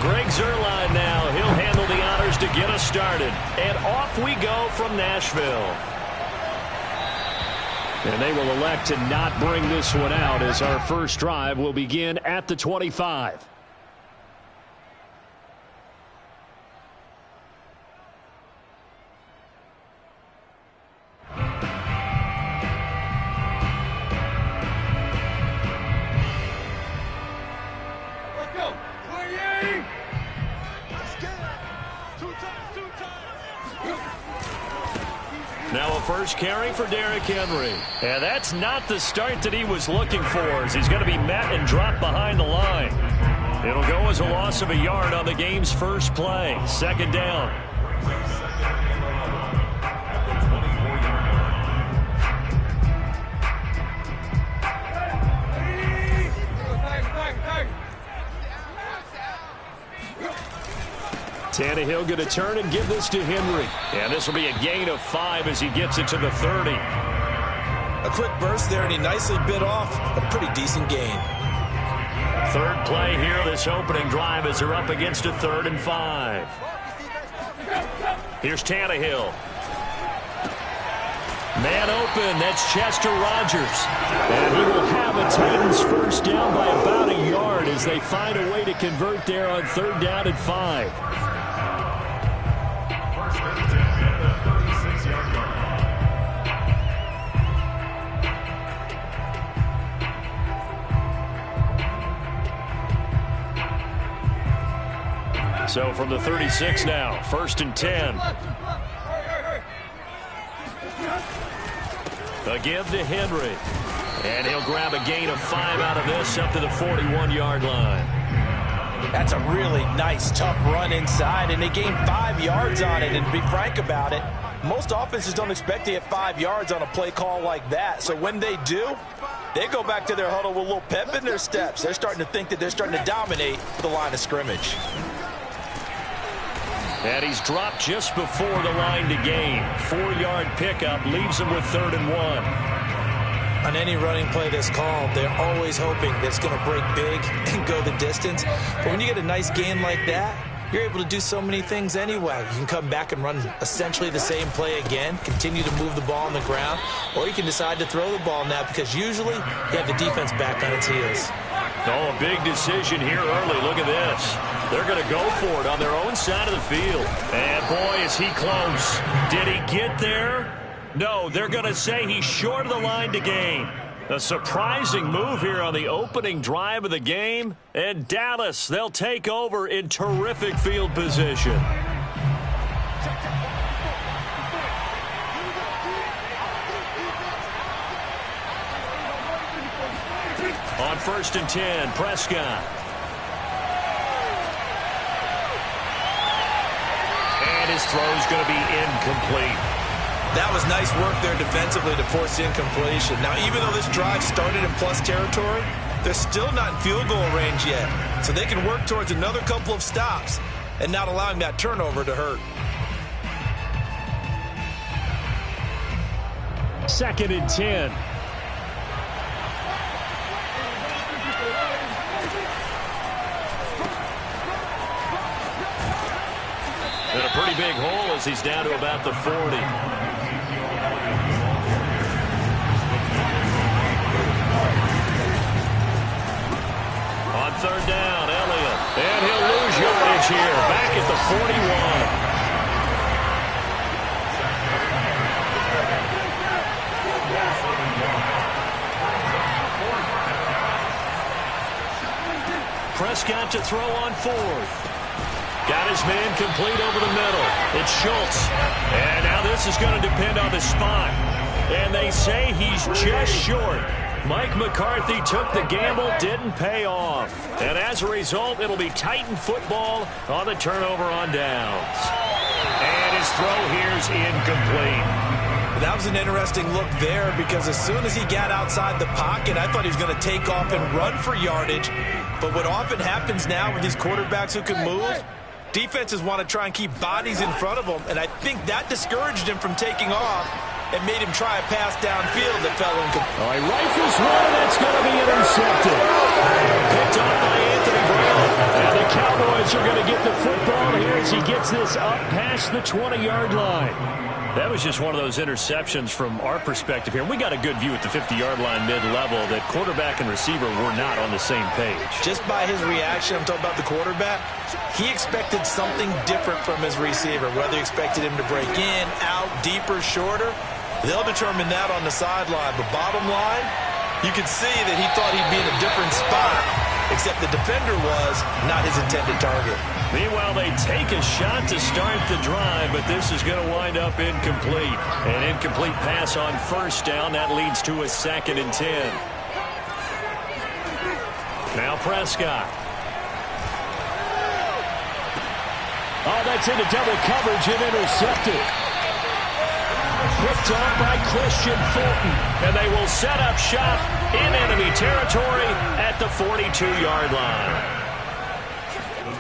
Greg Zuerlein now. He'll handle the honors to get us started. And off we go from Nashville. And they will elect to not bring this one out as our first drive will begin at the 25. Now a first carry for Derrick Henry. And that's not the start that he was looking for, as he's going to be met and dropped behind the line. It'll go as a loss of a yard on the game's first play. Second down. Tannehill going to turn and give this to Henry. And this will be a gain of 5 as he gets it to the 30. A quick burst there, and he nicely bit off a pretty decent gain. Third play here, this opening drive, as they're up against a 3rd and 5. Here's Tannehill. Man open, that's Chester Rogers. And he will have a Titans first down by about a yard as they find a way to convert there on 3rd down and 5. So from the 36 now, 1st and 10. A give to Henry. And he'll grab a gain of 5 out of this up to the 41-yard line. That's a really nice, tough run inside, and they gained 5 yards on it. And to be frank about it, most offenses don't expect to get 5 yards on a play call like that. So when they do, they go back to their huddle with a little pep in their steps. They're starting to think that they're starting to dominate the line of scrimmage. And he's dropped just before the line to gain. 4-yard pickup leaves him with 3rd and 1. On any running play that's called, they're always hoping that it's going to break big and go the distance. But when you get a nice gain like that, you're able to do so many things anyway. You can come back and run essentially the same play again, continue to move the ball on the ground, or you can decide to throw the ball now because usually you have the defense back on its heels. Oh, a big decision here early. Look at this. They're going to go for it on their own side of the field. And, boy, is he close. Did he get there? No, they're going to say he's short of the line to gain. A surprising move here on the opening drive of the game. And Dallas, they'll take over in terrific field position. On 1st and 10, Prescott. And his throw's going to be incomplete. That was nice work there defensively to force incompletion. Now, even though this drive started in plus territory, they're still not in field goal range yet. So they can work towards another couple of stops and not allowing that turnover to hurt. 2nd and 10. And a pretty big hole as he's down to about the 40. On 3rd down, Elliott. And he'll lose yardage here. Back at the 41. Prescott to throw on 4th. Got his man complete over the middle. It's Schultz. And now this is going to depend on the spot. And they say he's just short. Mike McCarthy took the gamble, didn't pay off. And as a result, it'll be Titan football on the turnover on downs. And his throw here's incomplete. That was an interesting look there because as soon as he got outside the pocket, I thought he was going to take off and run for yardage. But what often happens now with these quarterbacks who can move, defenses want to try and keep bodies in front of them, and I think that discouraged him from taking off and made him try a pass downfield that fell incomplete. All right, rifles one, that's going to be intercepted. Picked off by Anthony Brown, and the Cowboys Colts are going to get the football here as he gets this up past the 20-yard line. That was just one of those interceptions from our perspective here. We got a good view at the 50-yard line mid-level that quarterback and receiver were not on the same page. Just by his reaction, I'm talking about the quarterback, he expected something different from his receiver, whether he expected him to break in, out, deeper, shorter. They'll determine that on the sideline. But bottom line, you could see that he thought he'd be in a different spot, except the defender was not his intended target. Meanwhile, they take a shot to start the drive, but this is going to wind up incomplete. An incomplete pass on first down. That leads to a 2nd and 10. Now Prescott. Oh, that's into double coverage and intercepted. Picked up by Christian Fulton. And they will set up shop in enemy territory at the 42-yard line.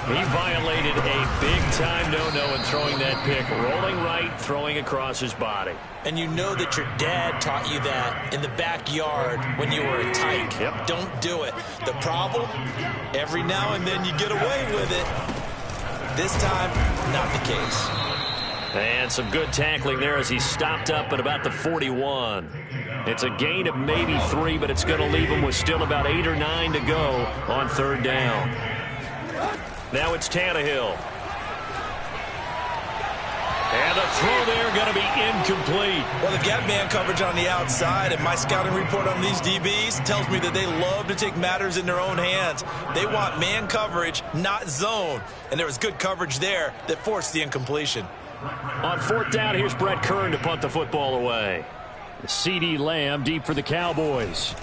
He violated a big-time no-no in throwing that pick. Rolling right, throwing across his body. And you know that your dad taught you that in the backyard when you were a tyke. Yep. Don't do it. The problem, every now and then you get away with it. This time, not the case. And some good tackling there as he stopped up at about the 41. It's a gain of maybe 3, but it's going to leave him with still about 8 or 9 to go on 3rd down. Now it's Tannehill. And the throw there going to be incomplete. Well, they've got man coverage on the outside, and my scouting report on these DBs tells me that they love to take matters in their own hands. They want man coverage, not zone. And there was good coverage there that forced the incompletion. On 4th down, here's Brett Kern to punt the football away. CeeDee Lamb deep for the Cowboys.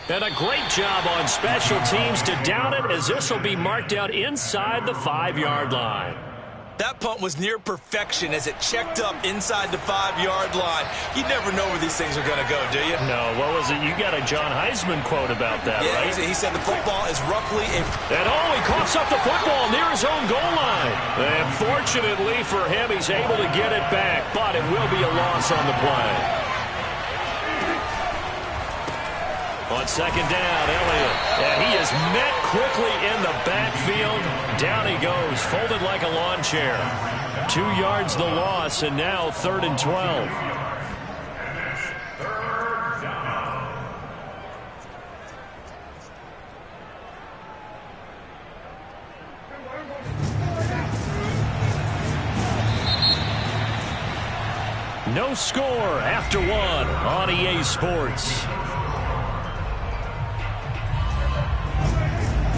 And a great job on special teams to down it, as this will be marked out inside the 5-yard line. That punt was near perfection as it checked up inside the 5-yard line. You never know where these things are going to go, do you? No, what was it? You got a John Heisman quote about that, yeah, right? He said the football is roughly a... And he coughs up the football near his own goal line. And fortunately for him, he's able to get it back, but it will be a loss on the play. On 2nd down, Elliott. And he is met quickly in the backfield. Down he goes, folded like a lawn chair. 2 yards the loss, and now 3rd and 12. No score after 1 on EA Sports.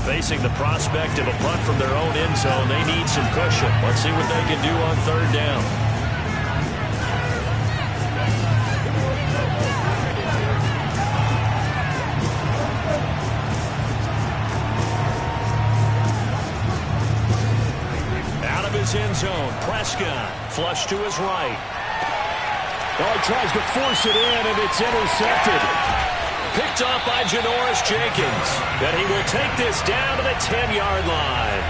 Facing the prospect of a punt from their own end zone, they need some cushion. Let's see what they can do on 3rd down. Out of his end zone, Prescott, flush to his right. Oh, he tries to force it in, and it's intercepted. Picked off by Janoris Jenkins. And he will take this down to the 10-yard line.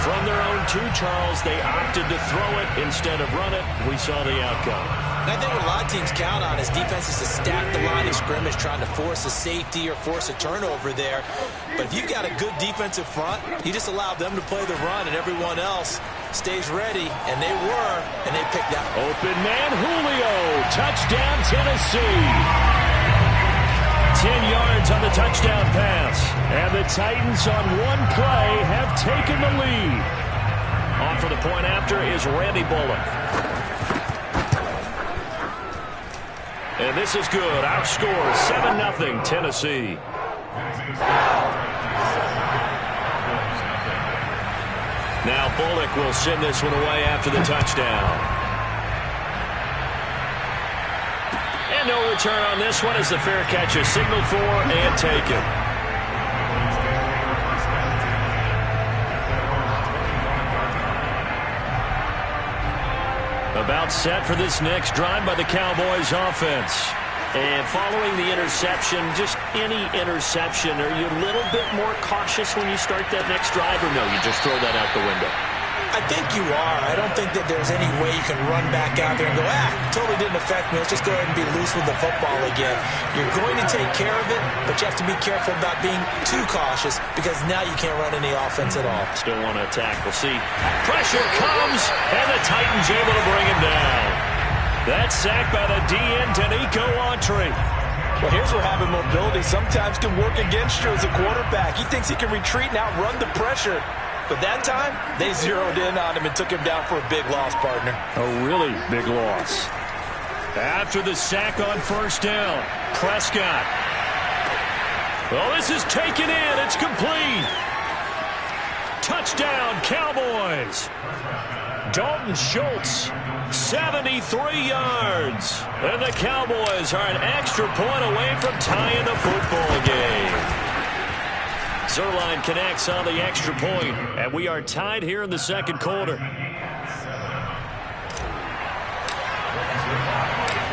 From their own 2, Charles, they opted to throw it instead of run it. We saw the outcome. And I think what a lot of teams count on is defenses to stack the line of scrimmage, trying to force a safety or force a turnover there. But if you've got a good defensive front, you just allow them to play the run, and everyone else stays ready, and they were, and they picked that. Open man, Julio. Touchdown, Tennessee. 10 yards on the touchdown pass. And the Titans on 1 play have taken the lead. On for the point after is Randy Bullock. And this is good. Outscore 7-0 Tennessee. Now Bullock will send this one away after the touchdown. And no return on this one as the fair catch is signaled for and taken. About set for this next drive by the Cowboys offense. And following the interception, just any interception, are you a little bit more cautious when you start that next drive, or no, you just throw that out the window? I think you are. I don't think that there's any way you can run back out there and go, totally didn't affect me. Let's just go ahead and be loose with the football again. You're going to take care of it, but you have to be careful about being too cautious because now you can't run any offense at all. Still want to attack. We'll see. Pressure comes, and the Titans able to bring him down. That sack by the DN, Denico Autry. Well, here's where having mobility sometimes can work against you as a quarterback. He thinks he can retreat and outrun the pressure. But that time, they zeroed in on him and took him down for a big loss, partner. A really big loss. After the sack on first down, Prescott. Well, this is taken in. It's complete. Touchdown, Cowboys. Dalton Schultz, 73 yards. And the Cowboys are an extra point away from tying the football game. Zuerlein connects on the extra point, and we are tied here in the second quarter.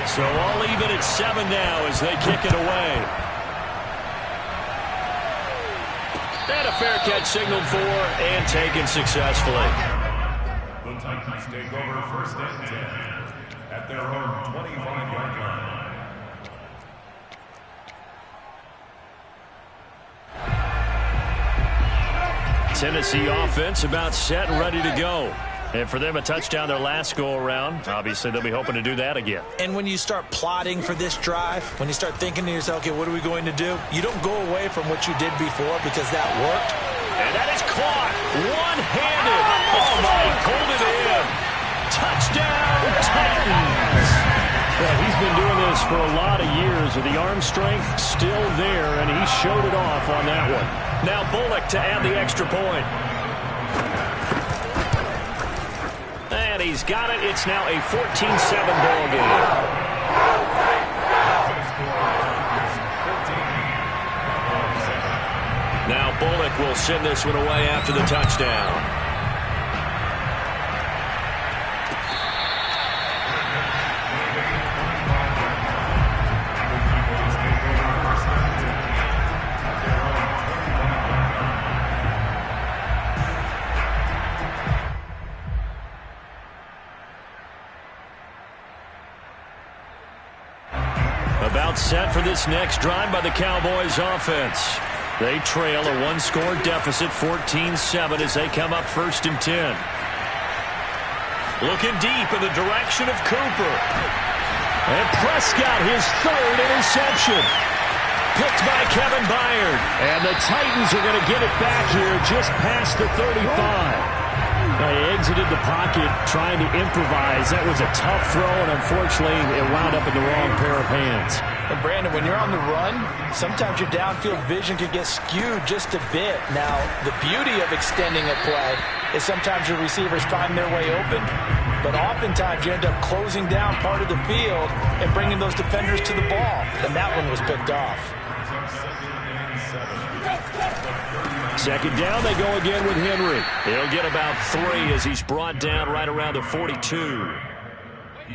So all even at 7 now as they kick it away. And a fair catch signaled for and taken successfully. The Titans take over first and 10 at their own 25-yard line. Tennessee offense about set and ready to go. And for them, a touchdown their last go-around. Obviously, they'll be hoping to do that again. And when you start plotting for this drive, when you start thinking to yourself, okay, what are we going to do? You don't go away from what you did before because that worked. And that is caught. One-handed. Oh, my. Pulled it in. Touchdown, Titans. Yeah, he's been doing this for a lot of years with the arm strength still there, and he showed it off on that one. Now Bullock to add the extra point. And he's got it. It's now a 14-7 ball game. Now Bullock will send this one away after the touchdown. About set for this next drive by the Cowboys offense. They trail a one-score deficit, 14-7, as they come up first and 10. Looking deep in the direction of Cooper. And Prescott, his third interception. Picked by Kevin Byard. And the Titans are going to get it back here just past the 35. They exited the pocket trying to improvise. That was a tough throw, and unfortunately, it wound up in the wrong pair of hands. And Brandon, when you're on the run, sometimes your downfield vision can get skewed just a bit. Now, the beauty of extending a play is sometimes your receivers find their way open, but oftentimes you end up closing down part of the field and bringing those defenders to the ball, and that one was picked off. Second down, they go again with Henry. He'll get about 3 as he's brought down right around the 42.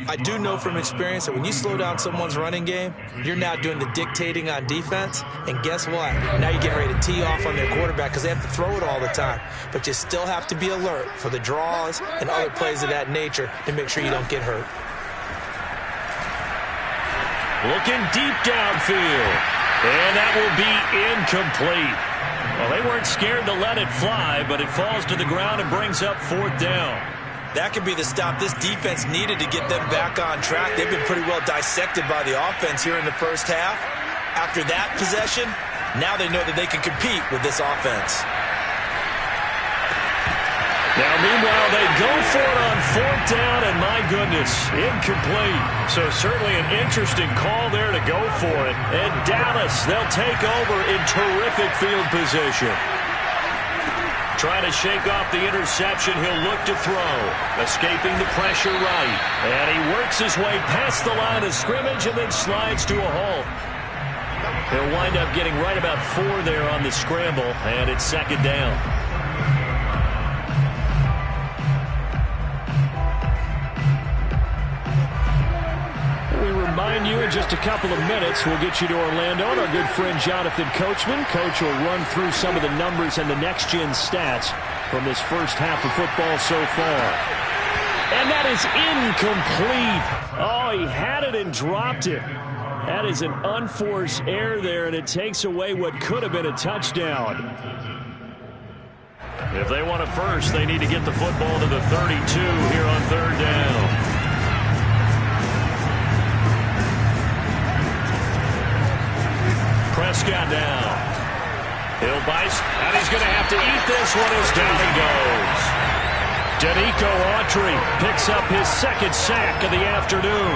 I do know from experience that when you slow down someone's running game, you're now doing the dictating on defense. And guess what? Now you're getting ready to tee off on their quarterback because they have to throw it all the time. But you still have to be alert for the draws and other plays of that nature to make sure you don't get hurt. Looking deep downfield. And that will be incomplete. Well, they weren't scared to let it fly, but it falls to the ground and brings up fourth down. That could be the stop this defense needed to get them back on track. They've been pretty well dissected by the offense here in the first half. After that possession, now they know that they can compete with this offense. Now, meanwhile, they go for it on fourth down, and my goodness, incomplete. So certainly an interesting call there to go for it. And Dallas, they'll take over in terrific field position. Trying to shake off the interception, he'll look to throw. Escaping the pressure right. And he works his way past the line of scrimmage and then slides to a halt. He'll wind up getting right about 4 there on the scramble, and it's second down. join you in just a couple of minutes. We'll get you to Orlando and our good friend Jonathan Coachman. Coach will run through some of the numbers and the next-gen stats from this first half of football so far. And that is incomplete. Oh, he had it and dropped it. That is an unforced error there, and it takes away what could have been a touchdown. If they want a first, they need to get the football to the 32 here on third down. Prescott down. He'll bite, and he's going to have to eat this one as down he goes. Denico Autry picks up his second sack of the afternoon.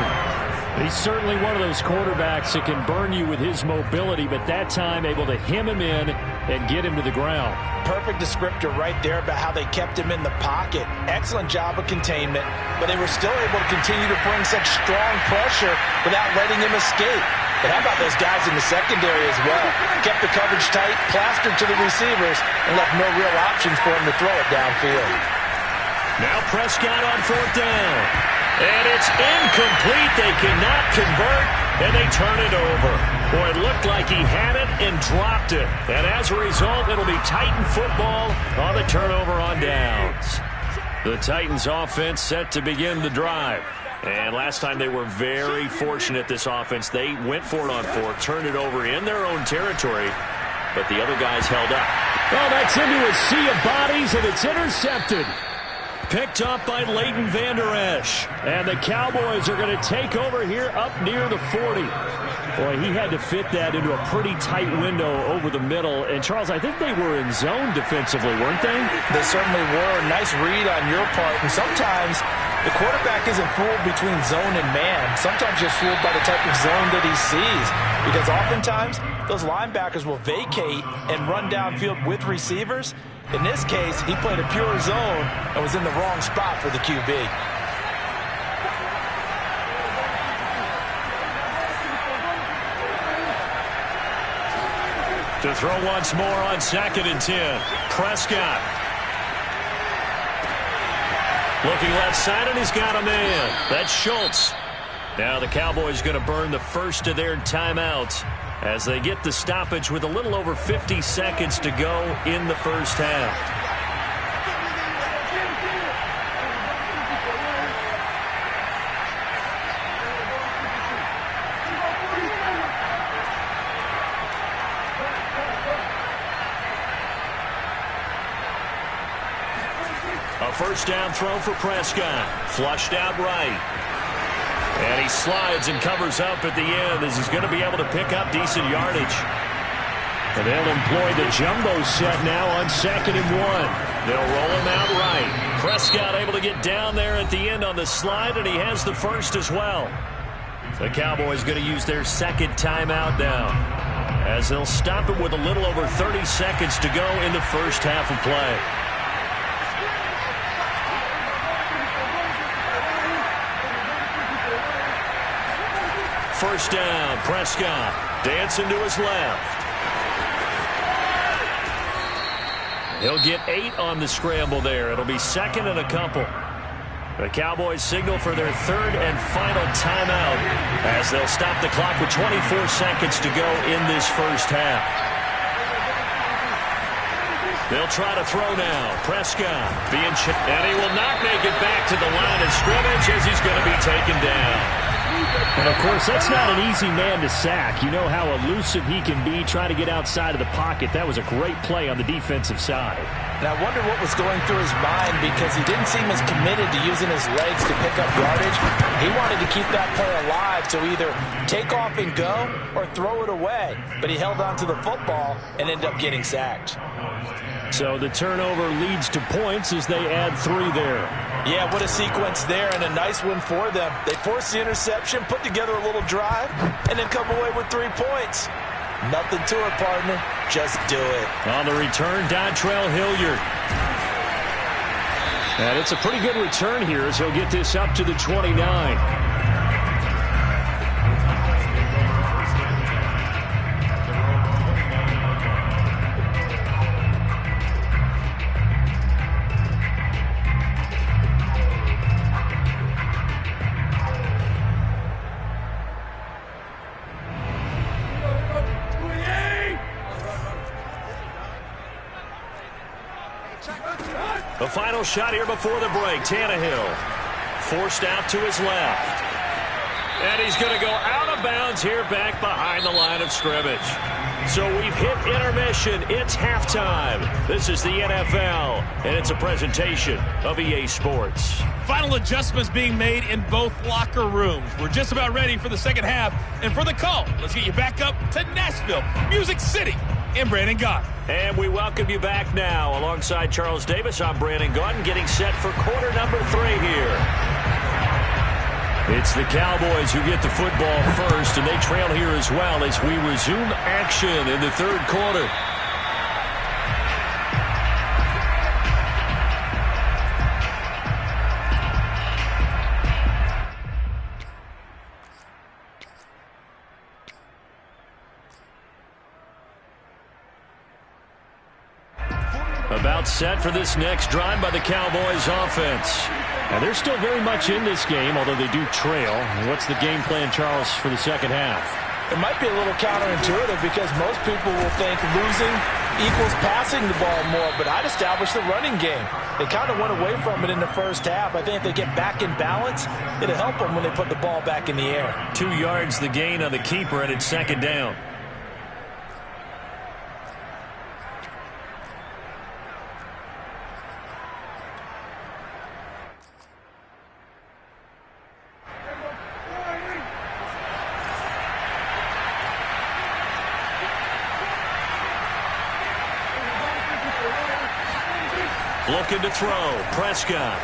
He's certainly one of those quarterbacks that can burn you with his mobility, but that time able to hem him in and get him to the ground. Perfect descriptor right there about how they kept him in the pocket. Excellent job of containment, but they were still able to continue to bring such strong pressure without letting him escape. But how about those guys in the secondary as well? Kept the coverage tight, plastered to the receivers, and left no real options for him to throw it downfield. Now Prescott on fourth down. And it's incomplete. They cannot convert, and they turn it over. Boy, it looked like he had it and dropped it. And as a result, it'll be Titan football on the turnover on downs. The Titans offense set to begin the drive. And last time they were very fortunate, this offense. They went for it on fourth, turned it over in their own territory, but the other guys held up. Oh, that's into a sea of bodies, and it's intercepted. Picked up by Leighton Vander Esch. And the Cowboys are going to take over here up near the 40. Boy, he had to fit that into a pretty tight window over the middle. And, Charles, I think they were in zone defensively, weren't they? They certainly were. Nice read on your part. And sometimes the quarterback isn't fooled between zone and man. Sometimes you're fooled by the type of zone that he sees. Because oftentimes those linebackers will vacate and run downfield with receivers. In this case, he played a pure zone and was in the wrong spot for the QB. To throw once more on 2nd and 10. Prescott. Looking left side, and he's got a man. That's Schultz. Now the Cowboys going to burn the first of their timeouts as they get the stoppage with a little over 50 seconds to go in the first half. A first down throw for Prescott. Flushed out right. And he slides and covers up at the end as he's going to be able to pick up decent yardage. And they'll employ the jumbo set now on 2nd and 1. They'll roll him out right. Prescott able to get down there at the end on the slide, and he has the first as well. The Cowboys going to use their second timeout now as they'll stop it with a little over 30 seconds to go in the first half of play. First down, Prescott dancing to his left. He'll get 8 on the scramble there. It'll be 2nd and a couple. The Cowboys signal for their 3rd and final timeout as they'll stop the clock with 24 seconds to go in this first half. They'll try to throw now. Prescott being chipped, and he will not make it back to the line of scrimmage as he's going to be taken down. And, of course, that's not an easy man to sack. You know how elusive he can be trying to get outside of the pocket. That was a great play on the defensive side. And I wonder what was going through his mind because he didn't seem as committed to using his legs to pick up yardage. He wanted to keep that play alive to either take off and go or throw it away. But he held on to the football and ended up getting sacked. So the turnover leads to points as they add 3 there. Yeah, what a sequence there, and a nice one for them. They forced the interception, put together a little drive, and then come away with 3 points. Nothing to it, partner. Just do it. On the return, Dontrell Hilliard. And it's a pretty good return here as he'll get this up to the 29. Final shot here before the break. Tannehill forced out to his left. And he's going to go out of bounds here back behind the line of scrimmage. So we've hit intermission. It's halftime. This is the NFL, and it's a presentation of EA Sports. Final adjustments being made in both locker rooms. We're just about ready for the second half. And for the call, let's get you back up to Nashville, Music City, and Brandon Gaudin. And we welcome you back now. Alongside Charles Davis, I'm Brandon Gaudin, getting set for quarter number 3 here. It's the Cowboys who get the football first, and they trail here as well as we resume action in the third quarter. About set for this next drive by the Cowboys offense. And they're still very much in this game, although they do trail. What's the game plan, Charles, for the second half? It might be a little counterintuitive because most people will think losing equals passing the ball more, but I'd establish the running game. They kind of went away from it in the first half. I think if they get back in balance, it'll help them when they put the ball back in the air. 2 yards the gain on the keeper, and it's second down. Looking to throw. Prescott.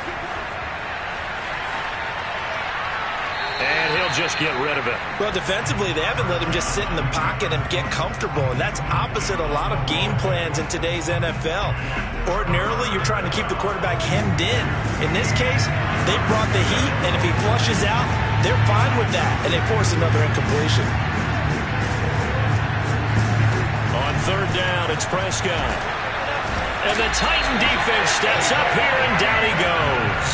And he'll just get rid of it. Well, defensively, they haven't let him just sit in the pocket and get comfortable, and that's opposite a lot of game plans in today's NFL. Ordinarily, you're trying to keep the quarterback hemmed in. In this case, they brought the heat, and if he flushes out, they're fine with that, and they force another incompletion. On third down, it's Prescott. And the Titan defense steps up here, and down he goes.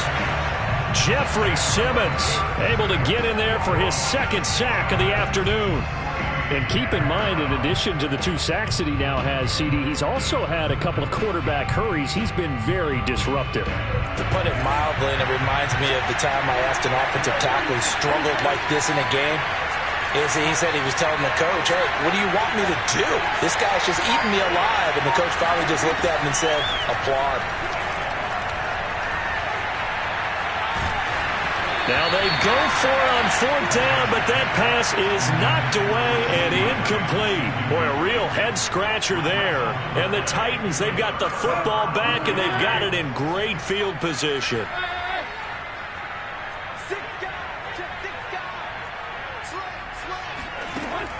Jeffrey Simmons able to get in there for his second sack of the afternoon. And keep in mind, in addition to the 2 sacks that he now has, CD, he's also had a couple of quarterback hurries. He's been very disruptive. To put it mildly, and it reminds me of the time I asked an offensive tackle who struggled like this in a game. He said he was telling the coach, hey, what do you want me to do? This guy's just eating me alive. And the coach finally just looked at him and said, applaud. Now they go for it on fourth down, but that pass is knocked away and incomplete. Boy, a real head-scratcher there. And the Titans, they've got the football back, and they've got it in great field position.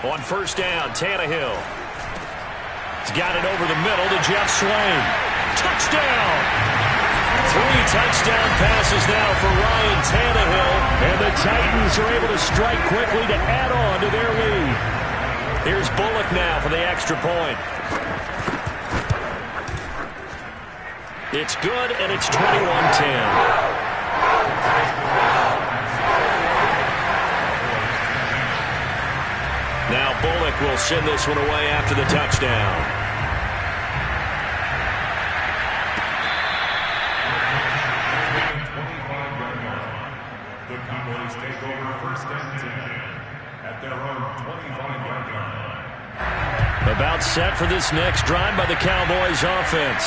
On first down, Tannehill. He's got it over the middle to Jeff Swain. Touchdown! 3 touchdown passes now for Ryan Tannehill. And the Titans are able to strike quickly to add on to their lead. Here's Bullock now for the extra point. It's good, and it's 21-10. Now Bullock will send this one away after the touchdown. The Cowboys take over first and 10 at their own 25-yard line. About set for this next drive by the Cowboys offense.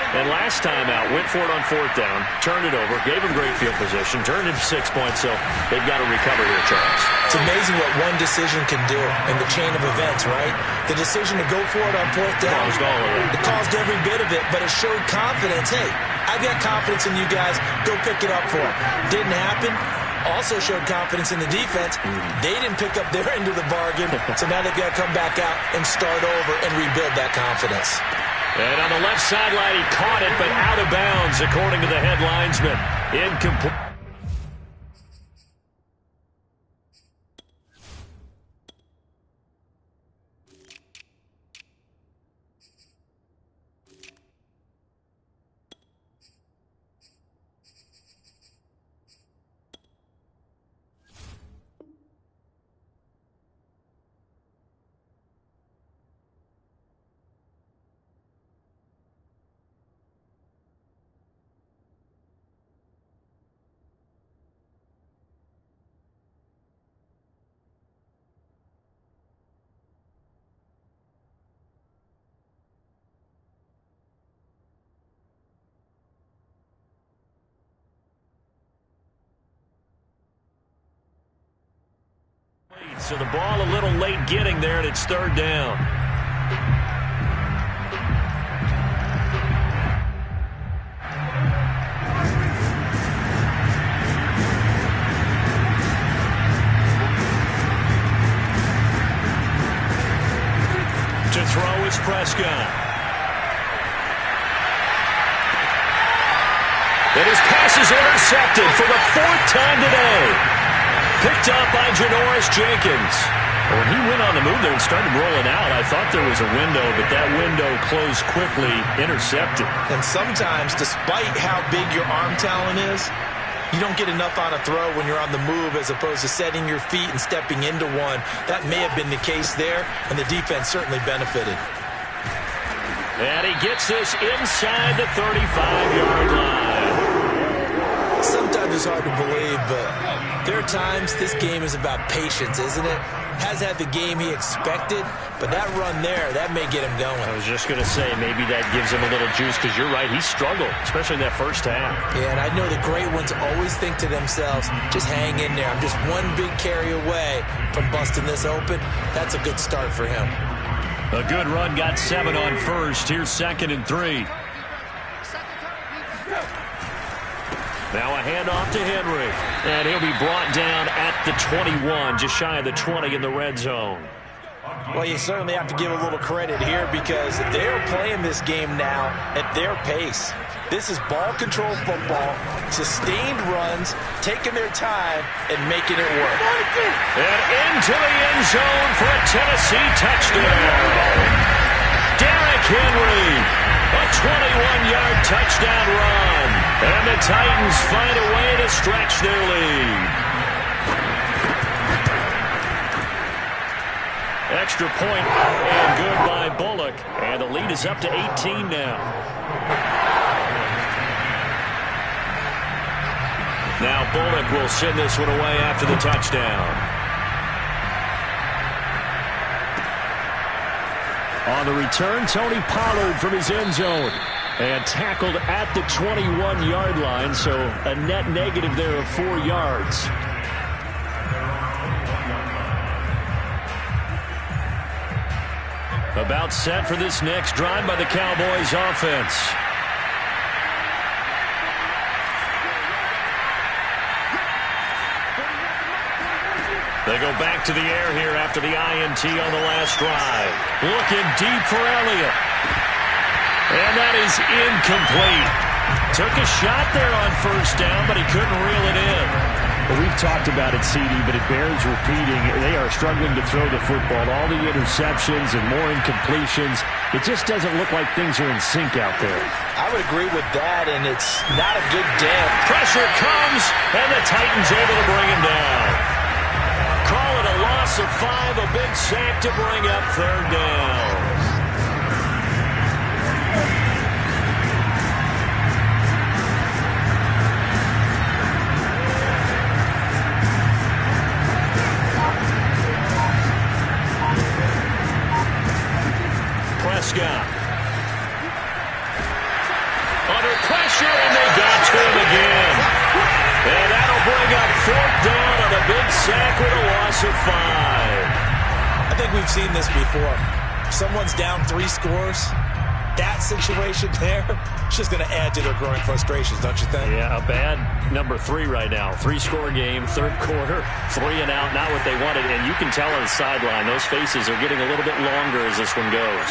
And last time out, went for it on fourth down, turned it over, gave him great field position, turned it to 6 points, so they've got to recover here, Charles. It's amazing what one decision can do in the chain of events, right? The decision to go for it on fourth down, Caused all of it. It caused every bit of it, but it showed confidence. Hey, I've got confidence in you guys. Go pick it up for them. Didn't happen. Also showed confidence in the defense. They didn't pick up their end of the bargain, so now they've got to come back out and start over and rebuild that confidence. And on the left sideline, he caught it, but out of bounds, according to the head linesman. Incomplete. So the ball a little late getting there, and it's third down. To throw is Prescott. And his pass is intercepted for the fourth time today. Picked up by Janoris Jenkins. When he went on the move there and started rolling out, I thought there was a window, but that window closed quickly, intercepted. And sometimes, despite how big your arm talent is, you don't get enough on a throw when you're on the move as opposed to setting your feet and stepping into one. That may have been the case there, and the defense certainly benefited. And he gets this inside the 35-yard line. Sometimes it's hard to believe, but there are times this game is about patience, isn't it? Has had the game he expected, but that run there, that may get him going. I was just going to say, maybe that gives him a little juice, because you're right, he struggled, especially in that first half. Yeah, and I know the great ones always think to themselves, just hang in there. I'm just one big carry away from busting this open. That's a good start for him. A good run, got 7 on first. Here's 2nd and 3. Now a handoff to Henry. And he'll be brought down at the 21, just shy of the 20 in the red zone. Well, you certainly have to give a little credit here because they're playing this game now at their pace. This is ball control football, sustained runs, taking their time and making it work. And into the end zone for a Tennessee touchdown. Derrick Henry, a 21-yard touchdown run. And the Titans find a way to stretch their lead. Extra point and good by Bullock. And the lead is up to 18 now. Now Bullock will send this one away after the touchdown. On the return, Tony Pollard from his end zone. And tackled at the 21-yard line, so a net negative there of 4 yards. About set for this next drive by the Cowboys offense. They go back to the air here after the INT on the last drive. Looking deep for Elliott. And that is incomplete. Took a shot there on first down, but he couldn't reel it in. Well, we've talked about it, CD, but it bears repeating. They are struggling to throw the football. All the interceptions and more incompletions. It just doesn't look like things are in sync out there. I would agree with that, and it's not a good dent. Pressure comes, and the Titans able to bring him down. Call it a loss of 5, a big sack to bring up third down. Prescott. Under pressure, and they got to him again. And that'll bring up fourth down on a big sack with a loss of 5. I think we've seen this before. Someone's down 3 scores. That situation there, it's just going to add to their growing frustrations, don't you think? Yeah, a bad number 3 right now. 3-score game, third quarter, 3 and out, not what they wanted. And you can tell on the sideline, those faces are getting a little bit longer as this one goes.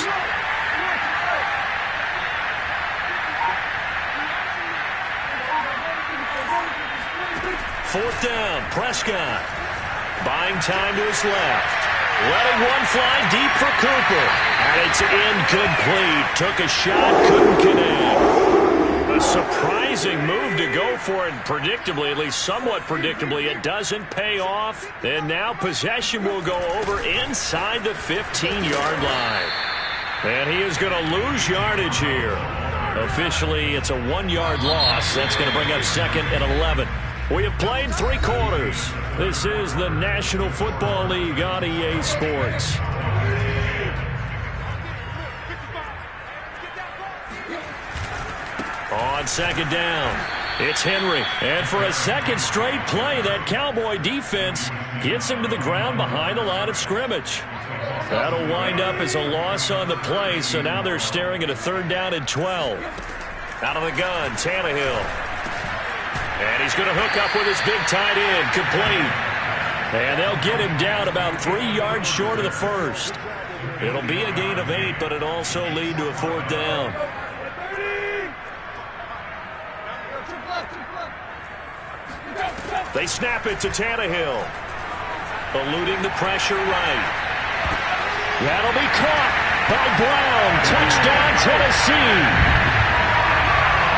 Fourth down, Prescott. Buying time to his left. Letting one fly deep for Cooper. And it's incomplete. Took a shot, couldn't connect. A surprising move to go for it. Predictably, at least somewhat predictably, it doesn't pay off. And now possession will go over inside the 15-yard line. And he is going to lose yardage here. Officially, it's a 1-yard loss. That's going to bring up 2nd and 11. We have played 3 quarters. This is the National Football League on EA Sports. On 2nd down, It's Henry. And for a second straight play, that Cowboy defense gets him to the ground behind the line of scrimmage. That'll wind up as a loss on the play, so now they're staring at a 3rd down and 12. Out of the gun, Tannehill. And he's going to hook up with his big tight end, complete. And they'll get him down about 3 yards short of the first. It'll be a gain of 8, but it'll also lead to a 4th down. They snap it to Tannehill. Eluding the pressure right. That'll be caught by Brown. Touchdown, Tennessee.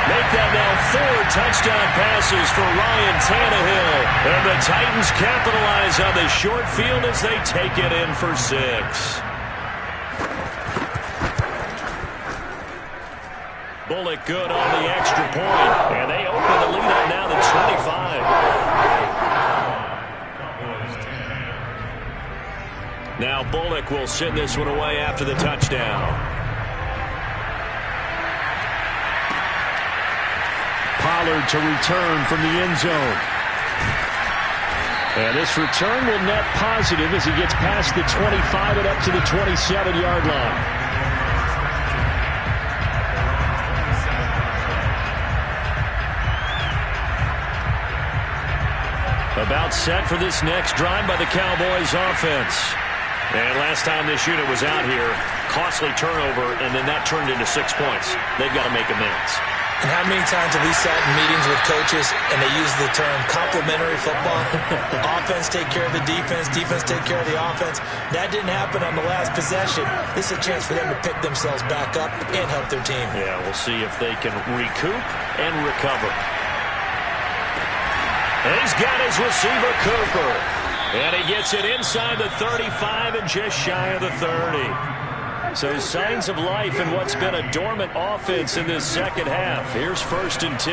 Make that now 4 touchdown passes for Ryan Tannehill. And the Titans capitalize on the short field as they take it in for 6. Bullock good on the extra point. And they open the lead up now to 25. Now Bullock will send this one away after the touchdown. Pollard to return from the end zone. And this return will net positive as he gets past the 25 and up to the 27-yard line. About set for this next drive by the Cowboys offense. And last time this unit was out here, costly turnover, and then that turned into 6 points. They've got to make amends. And how many times have we sat in meetings with coaches and they use the term complementary football? Offense take care of the defense, defense take care of the offense. That didn't happen on the last possession. This is a chance for them to pick themselves back up and help their team. Yeah, we'll see if they can recoup and recover. And he's got his receiver, Cooper. And he gets it inside the 35 and just shy of the 30. So signs of life in what's been a dormant offense in this second half. Here's 1st and 10.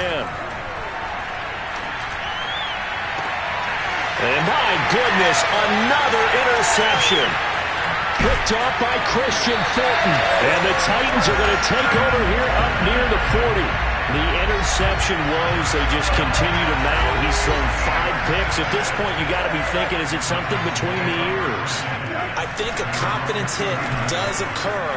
And my goodness, another interception. Picked off by Christian Fulton. And the Titans are going to take over here up near the 40. The interception was they just continue to mount. He's thrown 5 picks. At this point, you got to be thinking, is it something between the ears? I think a confidence hit does occur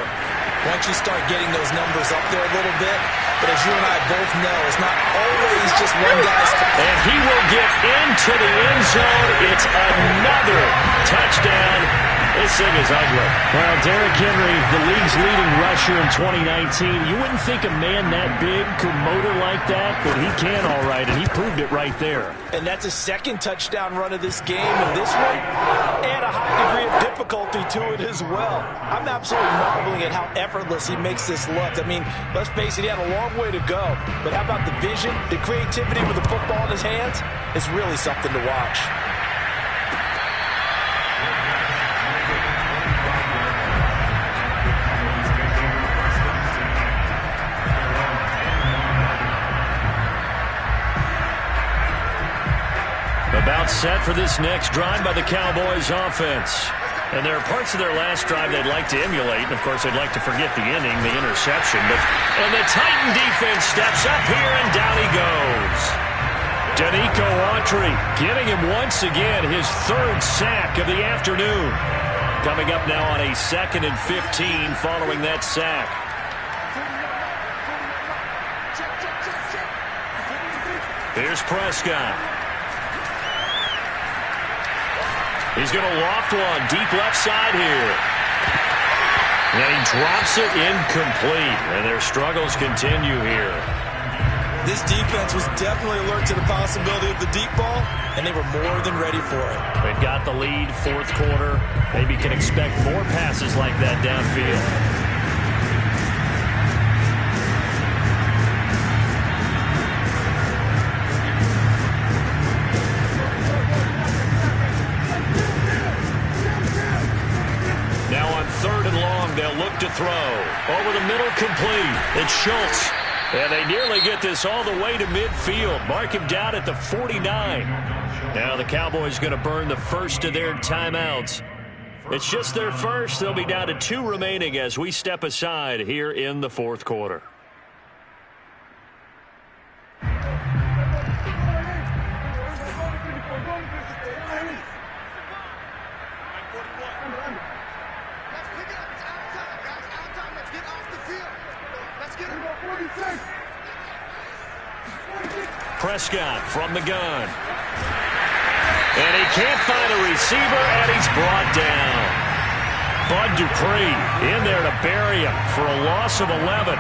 once you start getting those numbers up there a little bit. But as you and I both know, it's not always just one guy's. And he will get into the end zone. It's another touchdown. This thing is ugly. Well, Derrick Henry, the league's leading rusher in 2019. You wouldn't think a man that big could motor like that, but he can all right, and he proved it right there. And that's a 2nd touchdown run of this game, and this one, and a high degree of difficulty to it as well. I'm absolutely marveling at how effortless he makes this look. I mean, let's face it, he had a long way to go. But how about the vision, the creativity with the football in his hands? It's really something to watch. About set for this next drive by the Cowboys offense. And there are parts of their last drive they'd like to emulate. And, of course, they'd like to forget the ending, the interception. And the Titan defense steps up here, and down he goes. Danico Autry getting him once again his 3rd sack of the afternoon. Coming up now on a 2nd and 15 following that sack. Here's Prescott. He's going to loft one deep left side here. And he drops it incomplete. And their struggles continue here. This defense was definitely alert to the possibility of the deep ball, and they were more than ready for it. They've got the lead, 4th quarter. Maybe can expect more passes like that downfield. They'll look to throw. Over the middle, complete. It's Schultz. And they nearly get this all the way to midfield. Mark him down at the 49. Now the Cowboys going to burn the first of their timeouts. It's just their first. They'll be down to 2 remaining as we step aside here in the 4th quarter. Prescott from the gun. And he can't find a receiver, and he's brought down. Bud Dupree in there to bury him for a loss of 11.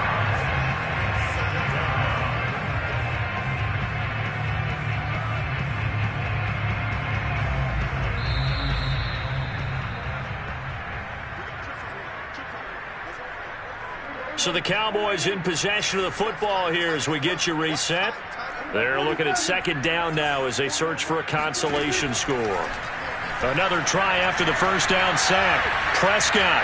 So the Cowboys in possession of the football here as we get you reset. They're looking at second down now as they search for a consolation score. Another try after the first down sack. Prescott.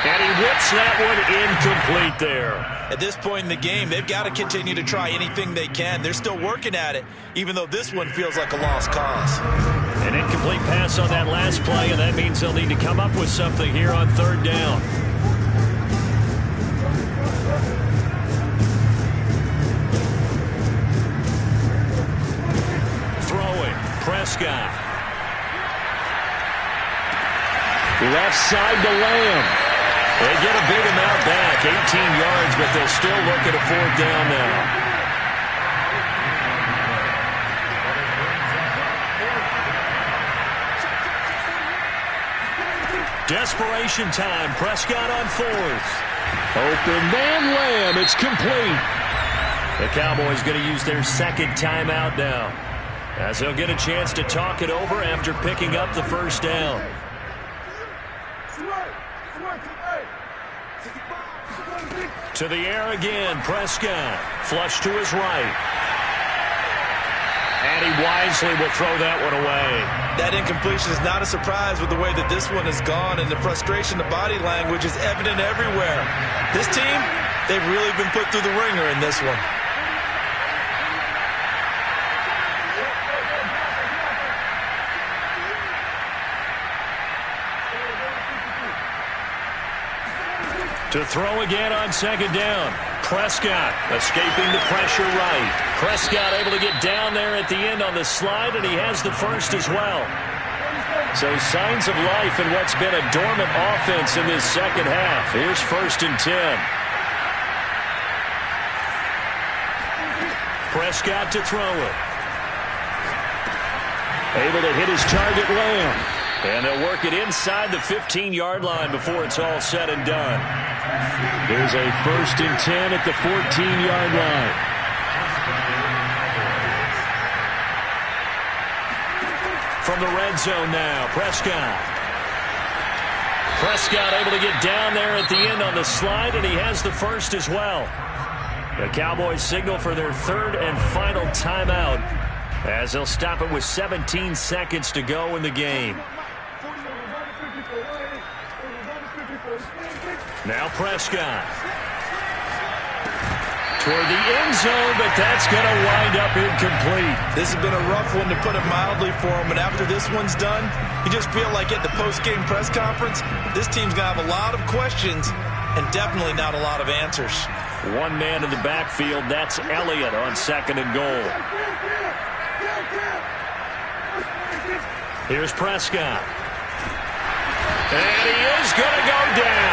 And he whips that one incomplete there. At this point in the game, they've got to continue to try anything they can. They're still working at it, even though this one feels like a lost cause. An incomplete pass on that last play, and that means they'll need to come up with something here on third down. Prescott. Left side to Lamb. They get a big amount back, 18 yards, but they'll still look at a fourth down now. Desperation time. Prescott on fourth. Open man, Lamb. It's complete. The Cowboys going to use their second timeout now, as they'll get a chance to talk it over after picking up the first down. To the air again, Prescott. Flush to his right. And he wisely will throw that one away. That incompletion is not a surprise with the way that this one has gone, and the frustration, the body language is evident everywhere. This team, they've really been put through the ringer in this one. To throw again on second down. Prescott escaping the pressure right. Prescott able to get down there at the end on the slide, and he has the first as well. So signs of life in what's been a dormant offense in this second half. Here's 1st and 10. Prescott to throw it. Able to hit his target, Lamb. And they'll work it inside the 15-yard line before it's all said and done. There's a 1st and 10 at the 14-yard line. From the red zone now, Prescott. Prescott able to get down there at the end on the slide, and he has the first as well. The Cowboys signal for their third and final timeout, as they'll stop it with 17 seconds to go in the game. Now Prescott. Toward the end zone, but that's going to wind up incomplete. This has been a rough one, to put it mildly, for him. And after this one's done, you just feel like at the post-game press conference, this team's going to have a lot of questions and definitely not a lot of answers. One man in the backfield. That's Elliott on 2nd and goal. Here's Prescott. And he is going to go down.